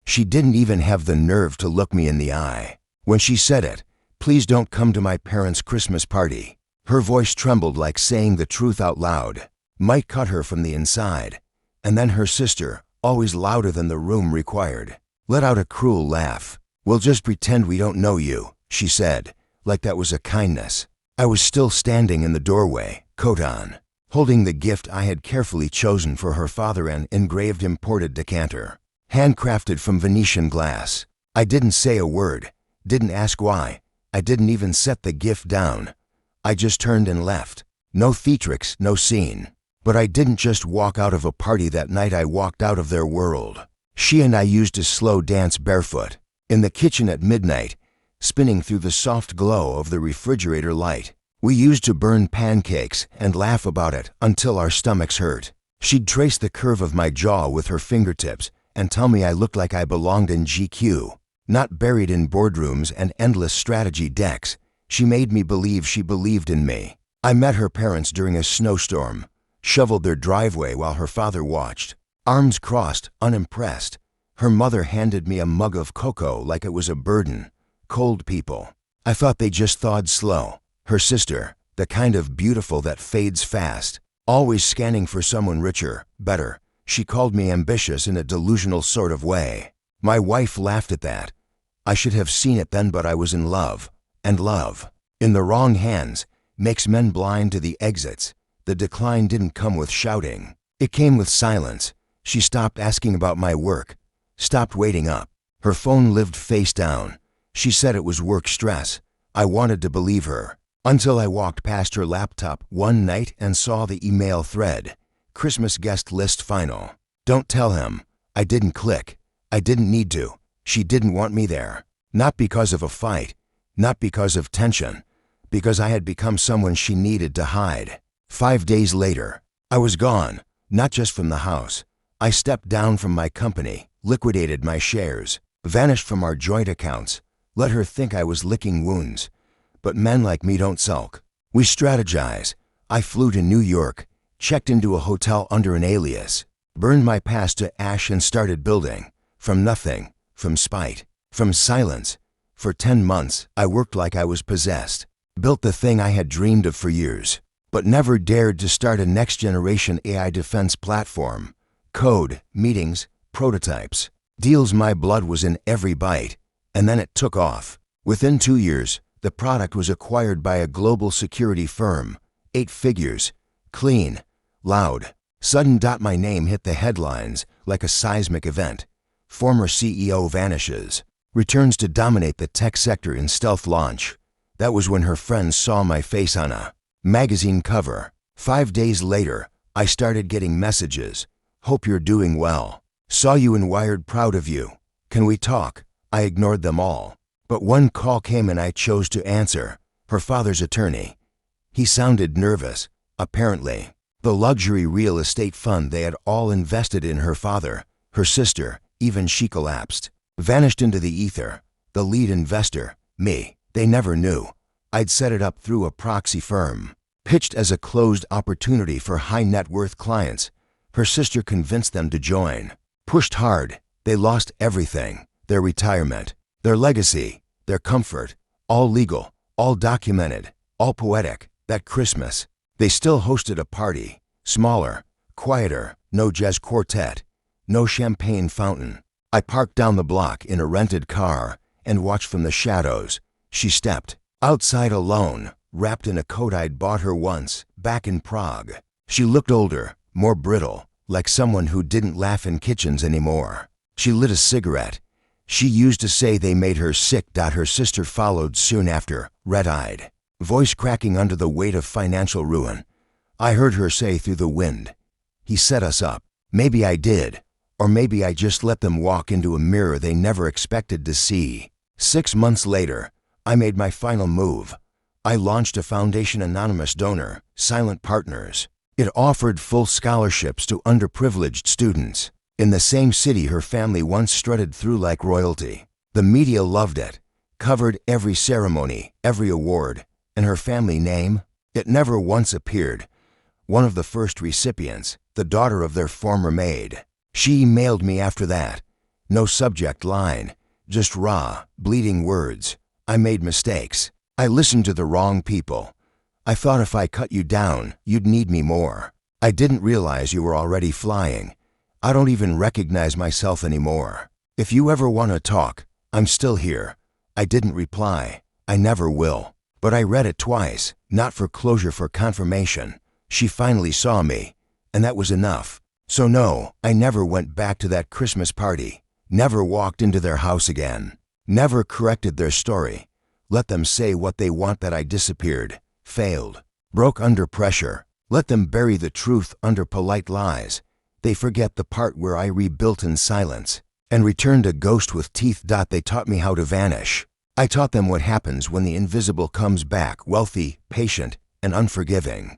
She didn't even have the nerve to look me in the eye. When she said it, "Please don't come to my parents' Christmas party," her voice trembled like saying the truth out loud. Might cut her from the inside. And then her sister, always louder than the room required, let out a cruel laugh. "We'll just pretend we don't know you," she said, like that was a kindness. I was still standing in the doorway, coat on, holding the gift I had carefully chosen for her father, an engraved imported decanter, handcrafted from Venetian glass. I didn't say a word, didn't ask why. I didn't even set the gift down. I just turned and left. No theatrics, no scene. But I didn't just walk out of a party that night, I walked out of their world. She and I used to slow dance barefoot, in the kitchen at midnight, spinning through the soft glow of the refrigerator light. We used to burn pancakes and laugh about it until our stomachs hurt. She'd trace the curve of my jaw with her fingertips and tell me I looked like I belonged in GQ, not buried in boardrooms and endless strategy decks. She made me believe she believed in me. I met her parents during a snowstorm, shoveled their driveway while her father watched, arms crossed, unimpressed. Her mother handed me a mug of cocoa like it was a burden. Cold people. I thought they just thawed slow. Her sister, the kind of beautiful that fades fast, always scanning for someone richer, better. She called me ambitious in a delusional sort of way. My wife laughed at that. I should have seen it then, but I was in love. And love, in the wrong hands, makes men blind to the exits. The decline didn't come with shouting. It came with silence. She stopped asking about my work, stopped waiting up. Her phone lived face down. She said it was work stress. I wanted to believe her, until I walked past her laptop one night and saw the email thread. Christmas guest list final. Don't tell him. I didn't click. I didn't need to. She didn't want me there. Not because of a fight, not because of tension, because I had become someone she needed to hide. 5 days later, I was gone, not just from the house. I stepped down from my company, liquidated my shares, vanished from our joint accounts, let her think I was licking wounds. But men like me don't sulk. We strategize. I flew to New York, checked into a hotel under an alias, burned my past to ash and started building. From nothing, from spite, from silence. For 10 months, I worked like I was possessed, built the thing I had dreamed of for years, but never dared to start a next-generation AI defense platform. Code, meetings, prototypes, deals. My blood was in every bite, and then it took off. Within 2 years, the product was acquired by a global security firm. 8 figures, clean, loud, sudden. My name hit the headlines like a seismic event. Former CEO vanishes, returns to dominate the tech sector in stealth launch. That was when her friends saw my face on a magazine cover. 5 days later, I started getting messages. Hope you're doing well. Saw you in Wired, proud of you. Can we talk? I ignored them all. But one call came and I chose to answer. Her father's attorney. He sounded nervous. Apparently, the luxury real estate fund they had all invested in her father, her sister, even she collapsed. Vanished into the ether. The lead investor, me. They never knew. I'd set it up through a proxy firm. Pitched as a closed opportunity for high net worth clients. Her sister convinced them to join. Pushed hard. They lost everything. Their retirement, their legacy, their comfort. All legal, all documented, all poetic. That Christmas, they still hosted a party. Smaller, quieter, no jazz quartet, no champagne fountain. I parked down the block in a rented car and watched from the shadows. She stepped outside alone, wrapped in a coat I'd bought her once, back in Prague. She looked older, more brittle, like someone who didn't laugh in kitchens anymore. She lit a cigarette. She used to say they made her sick. Her sister followed soon after, red-eyed, voice cracking under the weight of financial ruin. I heard her say through the wind, "He set us up." Maybe I did. Or maybe I just let them walk into a mirror they never expected to see. 6 months later, I made my final move. I launched a foundation, anonymous donor, Silent Partners. It offered full scholarships to underprivileged students. In the same city her family once strutted through like royalty. The media loved it, covered every ceremony, every award, and her family name, it never once appeared. One of the first recipients, the daughter of their former maid. She emailed me after that. No subject line, just raw, bleeding words. I made mistakes. I listened to the wrong people. I thought if I cut you down, you'd need me more. I didn't realize you were already flying. I don't even recognize myself anymore. If you ever want to talk, I'm still here. I didn't reply. I never will. But I read it twice, not for closure, for confirmation. She finally saw me, and that was enough. So no, I never went back to that Christmas party. Never walked into their house again. Never corrected their story. Let them say what they want, that I disappeared, failed, broke under pressure. Let them bury the truth under polite lies. They forget the part where I rebuilt in silence and returned a ghost with teeth. They taught me how to vanish. I taught them what happens when the invisible comes back, wealthy, patient, and unforgiving.